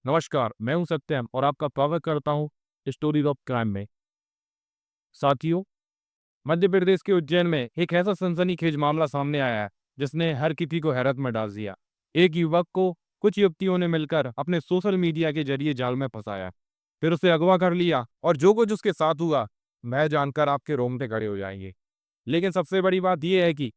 नमस्कार, मैं हूं सत्यम और आपका स्वागत करता हूं स्टोरीज ऑफ क्राइम में। साथियों, मध्य प्रदेश के उज्जैन में एक ऐसा सनसनीखेज मामला सामने आया है जिसने हर किसी को हैरत में डाल दिया। एक युवक को कुछ युवतियों ने मिलकर अपने सोशल मीडिया के जरिए जाल में फंसाया, फिर उसे अगवा कर लिया और जो कुछ उसके साथ हुआ, मैं जानकर आपके रोंगटे खड़े हो जाएंगे। लेकिन सबसे बड़ी बात यह है कि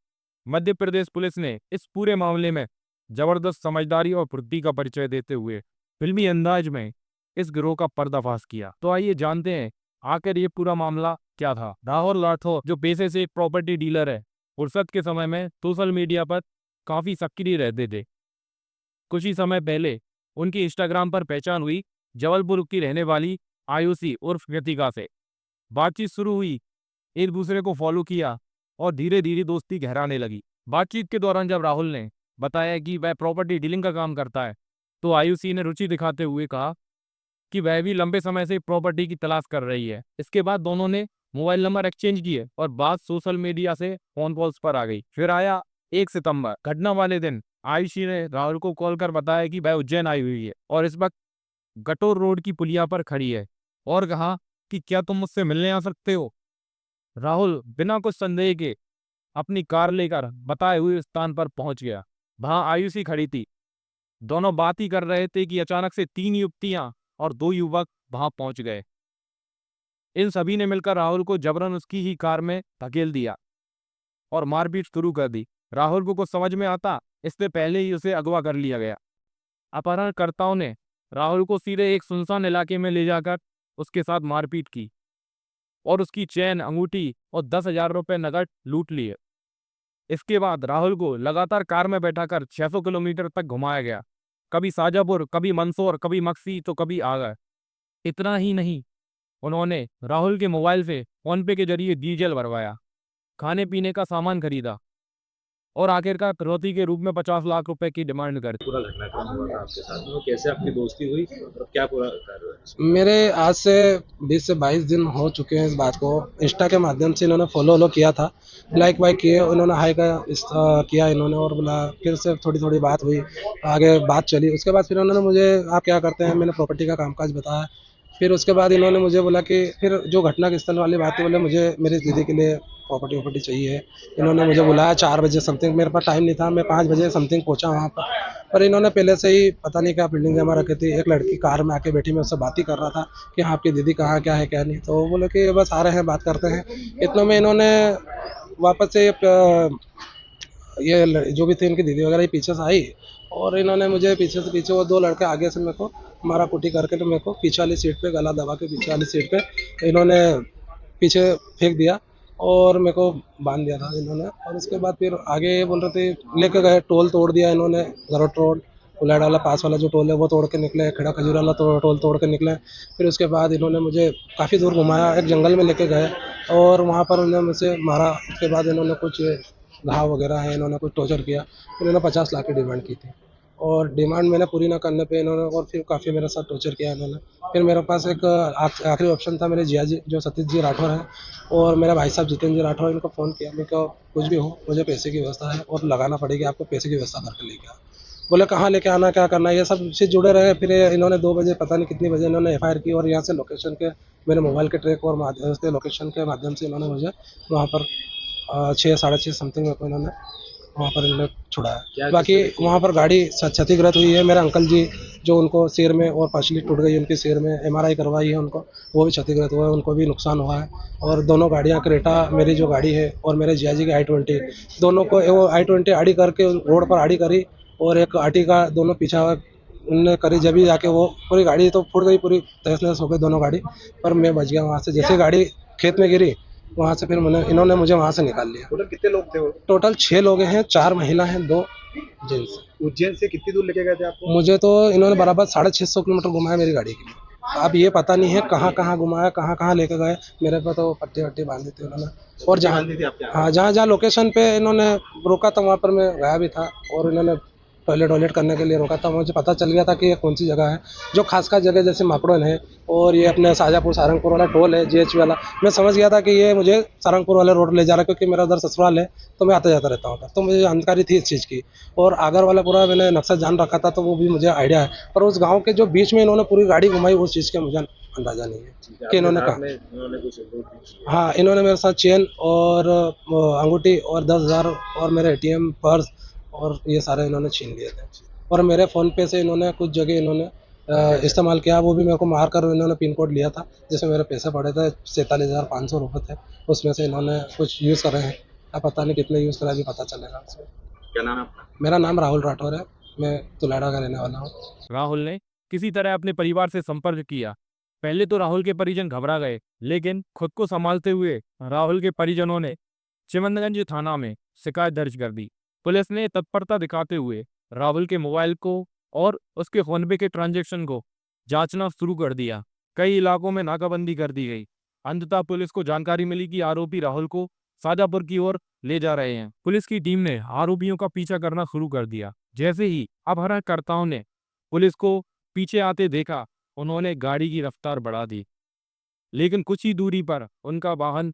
मध्य प्रदेश पुलिस ने इस पूरे मामले में जबरदस्त समझदारी और फुर्ती का परिचय देते हुए फिल्मी अंदाज में इस गिरोह का पर्दाफाश किया। तो आइए जानते हैं आखिर ये पूरा मामला क्या था। राहुल राठौर जो पेशे से एक प्रॉपर्टी डीलर है, फुर्सत के समय में सोशल मीडिया पर काफी सक्रिय रहते थे। कुछ ही समय पहले उनकी इंस्टाग्राम पर पहचान हुई जबलपुर की रहने वाली आयुषी उर्फ कृतिका से। बातचीत शुरू हुई, एक दूसरे को फॉलो किया और धीरे धीरे दोस्ती गहराने लगी। बातचीत के दौरान जब राहुल ने बताया कि वह प्रॉपर्टी डीलिंग का काम करता है, तो आयुषी ने रुचि दिखाते हुए कहा कि वह भी लंबे समय से प्रॉपर्टी की तलाश कर रही है। इसके बाद दोनों ने मोबाइल नंबर एक्सचेंज किए और बात सोशल मीडिया से फोन कॉल्स पर आ गई। फिर आया 1 सितंबर। घटना वाले दिन आयुषी ने राहुल को कॉल कर बताया कि वह उज्जैन आई हुई है और इस वक्त गटोर रोड की पुलिया पर खड़ी है, और कहा कि क्या तुम मुझसे मिलने आ सकते हो। राहुल बिना कुछ संदेह के अपनी कार लेकर बताए हुए स्थान पर पहुंच गया। वहां आयुषी खड़ी थी। दोनों बात ही कर रहे थे कि अचानक से 3 युवतियां और 2 युवक वहां पहुंच गए। इन सभी ने मिलकर राहुल को जबरन उसकी ही कार में धकेल दिया और मारपीट शुरू कर दी। राहुल को कुछ समझ में आता इससे पहले ही उसे अगवा कर लिया गया। अपहरणकर्ताओं ने राहुल को सीधे एक सुनसान इलाके में ले जाकर उसके साथ मारपीट की और उसकी चेन, अंगूठी और 10,000 रुपए नकद लूट लिए। इसके बाद राहुल को लगातार कार में बैठाकर 600 किलोमीटर तक घुमाया गया। कभी शाजापुर, कभी मंदसौर, कभी मक्सी, तो कभी आगरा। इतना ही नहीं, उन्होंने राहुल के मोबाइल से फोन पे के जरिए डीजल भरवाया, खाने पीने का सामान खरीदा और आखिरकार फिरौती के रूप में 50 लाख रुपए की डिमांड कर दी। पूरा घटनाक्रम हुआ था आपके साथ में और कैसे आपकी दोस्ती हुई और क्या पूरा कार्य है इसमें? मेरे आज से 20 से 22 दिन हो चुके हैं इस बात को। इंस्टा के माध्यम से इन्होंने फॉलो किया था, लाइक वाइक किए, उन्होंने हाई का किया इन्होंने, और बोला, फिर से थोड़ी थोड़ी बात हुई, आगे बात चली। उसके बाद फिर उन्होंने मुझे आप क्या करते हैं, मैंने प्रॉपर्टी का कामकाज बताया। फिर उसके बाद इन्होंने मुझे बोला कि फिर जो घटना के स्थल वाली बात है, बोले मुझे मेरी दीदी के लिए प्रॉपर्टी वॉपर्टी चाहिए। इन्होंने मुझे बुलाया 4 बजे समथिंग, मेरे पास टाइम नहीं था, मैं 5 बजे समथिंग पहुंचा वहाँ पर इन्होंने पहले से ही पता नहीं क्या फील्डिंग जमा रखी थी। एक लड़की कार में आके बैठी, मैं उससे बात ही कर रहा था कि हाँ आपकी दीदी कहाँ, क्या है क्या नहीं। तो वो बोले कि बस आ रहे हैं, बात करते हैं। इतने में इन्होंने वापस से जो भी थी इनकी दीदी वगैरह पीछे से आई, और इन्होंने मुझे पीछे वो 2 लड़के आगे से मेरे को मारा कुटी करके, तो मेरे को पीछे वाली सीट पे गला दबा के पीछे वाली सीट पे इन्होंने पीछे फेंक दिया और मेरे को बांध दिया था इन्होंने। और उसके बाद फिर आगे बोल रहे थे, लेके गए, टोल तोड़ दिया इन्होंने, गरोट रोड उलाड़ वाला पास वाला जो टोल है वो तोड़ के निकले, खेड़ा खजूर वाला टोल तोड़ के निकले। फिर उसके बाद इन्होंने मुझे काफ़ी दूर घुमाया, एक जंगल में लेके गए और वहाँ पर उन्होंने मुझसे मारा। उसके बाद इन्होंने कुछ घाव वगैरह है, इन्होंने कुछ टॉर्चर किया। इन्होंने 50 लाख की डिमांड की थी और डिमांड मैंने पूरी ना करने पे इन्होंने और फिर काफ़ी मेरे साथ टॉर्चर किया इन्होंने। फिर मेरे पास एक आखिरी ऑप्शन था, मेरे जिया जी जो सतीश जी राठौर हैं और मेरा भाई साहब जितेंद्र जी राठौर, इनको फ़ोन किया। मैं कहा कुछ भी हो, मुझे पैसे की व्यवस्था है और लगाना पड़ेगी, आपको पैसे की व्यवस्था करके लेके आओ। बोले कहाँ लेके आना, क्या करना है, ये सब से जुड़े रहे। फिर इन्होंने 2 बजे पता नहीं कितनी बजे इन्होंने एफआईआर की और यहाँ से लोकेशन के मेरे मोबाइल के ट्रैक और माध्यम से लोकेशन के माध्यम से इन्होंने मुझे वहाँ पर 6 साढ़े 6 समथिंग मेरे को इन्होंने वहाँ पर इन्होंने छुड़ाया। बाकी वहाँ पर गाड़ी क्षतिग्रस्त हुई है। मेरे अंकल जी जो उनको सिर में और पार्शली टूट गई, उनके सिर में एमआरआई करवाई है उनको, वो भी क्षतिग्रस्त हुआ है, उनको भी नुकसान हुआ है। और दोनों गाड़ियाँ, क्रेटा मेरी जो गाड़ी है और मेरे जिया जी की i20, दोनों को वो i20 आड़ी करके रोड पर आड़ी करी और एक आटी का दोनों पीछा उनने करी, जब ही जाके वो पूरी गाड़ी तो फूट गई, पूरी तहस नहस हो गई दोनों गाड़ी। पर मैं बच गया वहाँ से, जैसे गाड़ी खेत में गिरी वहाँ से फिर इन्होंने मुझे वहाँ से निकाल लिया। टोटल कितने लोग थे वो? टोटल 6 लोग हैं, 4 महिला हैं, 2 जेंट्स। उज्जैन से कितनी दूर लेके गए थे आपको? मुझे तो इन्होंने बराबर 650 किलोमीटर घुमाया मेरी गाड़ी के लिए। अब ये पता नहीं है कहाँ कहाँ घुमाया, कहाँ कहाँ लेके गए। मेरे पे तो पट्टी वट्टी बांधी थी उन्होंने, और जहाँ बांधी थी आपके हाथ? हाँ जहाँ जहाँ लोकेशन पे इन्होंने रोका था वहाँ पर मैं गया भी था। और इन्होंने टॉयलेट वॉयलेट करने के लिए रोका था। मुझे पता चल गया था कि ये कौन सी जगह है, जो खास जगह जैसे माकड़ोन है और ये अपने शाहजहाँपुर सारंगपुर वाला टोल है, जीएच वाला। मैं समझ गया था कि ये मुझे सारंगपुर वाले रोड ले जा रहा है, क्योंकि मेरा उधर ससुराल है, तो मैं आता जाता रहता हूँ उधर। तो मुझे जानकारी थी इस चीज़ की, और आगर वाला पूरा मैंने नक्शा जान रखा था, तो वो भी मुझे आइडिया है। पर उस गाँव के जो बीच में इन्होंने पूरी गाड़ी घुमाई, उस चीज़ का मुझे अंदाजा नहीं है ठीक है, कि आपके इन्होंने साथ कहा। में उन्होंने कुछ लूट भी की है। हाँ, इन्होंने मेरे साथ चेन और अंगूठी और 10,000 और मेरे एटीएम, पर्स और ये सारे इन्होंने छीन लिए थे। और मेरे फ़ोन पे से इन्होंने कुछ जगह इन्होंने इस्तेमाल किया, वो भी मेरे को मार कर इन्होंने पिन कोड लिया था, जिसमें मेरे पैसे पड़े थे 47,500 रुपये थे। उसमें से इन्होंने कुछ यूज़ करे हैं, अब पता नहीं कितने यूज़ करे, अभी पता चलेगा उसमें। क्या नाम है आपका? मेरा नाम राहुल राठौर है, मैं तुलाड़ा का रहने वाला हूँ। राहुल ने किसी तरह अपने परिवार से संपर्क किया। पहले तो राहुल के परिजन घबरा गए, लेकिन खुद को संभालते हुए राहुल के परिजनों ने चिमनगंज थाना में शिकायत दर्ज कर दी। पुलिस ने तत्परता दिखाते हुए राहुल के मोबाइल को और उसके फोन पे के ट्रांजैक्शन को जांचना शुरू कर दिया। कई इलाकों में नाकाबंदी कर दी गई। अंततः पुलिस को जानकारी मिली कि आरोपी राहुल को शाजापुर की ओर ले जा रहे हैं। पुलिस की टीम ने आरोपियों का पीछा करना शुरू कर दिया। जैसे ही अपहरणकर्ताओं ने पुलिस को पीछे आते देखा, उन्होंने गाड़ी की रफ्तार बढ़ा दी, लेकिन कुछ ही दूरी पर उनका वाहन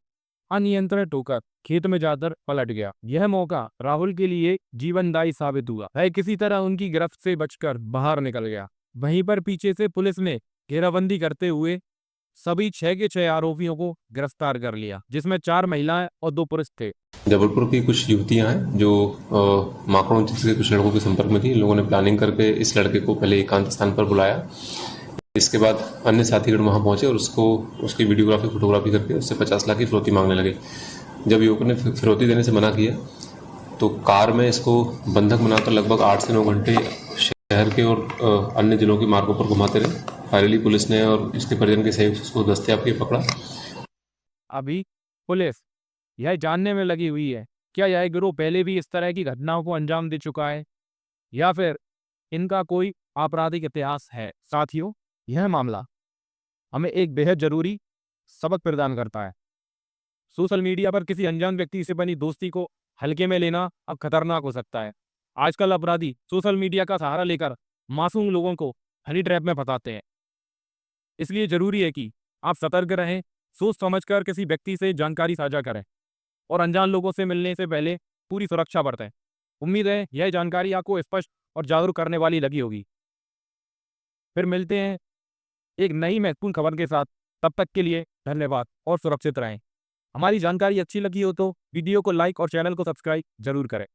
अनियंत्रित होकर खेत में जाकर पलट गया। यह मौका राहुल के लिए जीवनदायी साबित हुआ। वह किसी तरह उनकी गिरफ्त से बचकर बाहर निकल गया। वहीं पर पीछे से पुलिस ने घेराबंदी करते हुए सभी 6 के 6 आरोपियों को गिरफ्तार कर लिया, जिसमें 4 महिलाएं और 2 पुरुष थे। जबलपुर की कुछ युवतियां हैं जो माकड़ों के कुछ लड़कों के संपर्क में थी। इन लोगों ने प्लानिंग करके इस लड़के को पहले एकांत स्थान पर बुलाया। इसके बाद अन्य साथीगण वहां पहुंचे और उसकी वीडियोग्राफी फोटोग्राफी करके उससे 50 लाख की फिरौती मांगने लगे। जब युवक ने फिरौती देने से मना किया तो कार में इसको बंधक बनाकर लगभग 8 से 9 घंटे शहर के और अन्य जिलों के मार्गों पर घुमाते रहे। फाइनली पुलिस ने और इसके परिजन के सहयोग से उसको दस्तयाब किए पकड़ा। अभी पुलिस यह जानने में लगी हुई है क्या यह गिरोह पहले भी इस तरह की घटनाओं को अंजाम दे चुका है या फिर इनका कोई आपराधिक इतिहास है। साथियों, यह मामला हमें एक बेहद जरूरी सबक प्रदान करता है। सोशल मीडिया पर किसी अनजान व्यक्ति से बनी दोस्ती को हल्के में लेना अब खतरनाक हो सकता है। आजकल अपराधी सोशल मीडिया का सहारा लेकर मासूम लोगों को हनी ट्रैप में फंसाते हैं। इसलिए जरूरी है कि आप सतर्क रहें, सोच समझकर किसी व्यक्ति से जानकारी साझा करें और अनजान लोगों से मिलने से पहले पूरी सुरक्षा बरतें। उम्मीद है यह जानकारी आपको स्पष्ट और जागरूक करने वाली लगी होगी। फिर मिलते हैं एक नई महत्वपूर्ण खबर के साथ। तब तक के लिए धन्यवाद और सुरक्षित रहें। हमारी जानकारी अच्छी लगी हो तो वीडियो को लाइक और चैनल को सब्सक्राइब जरूर करें।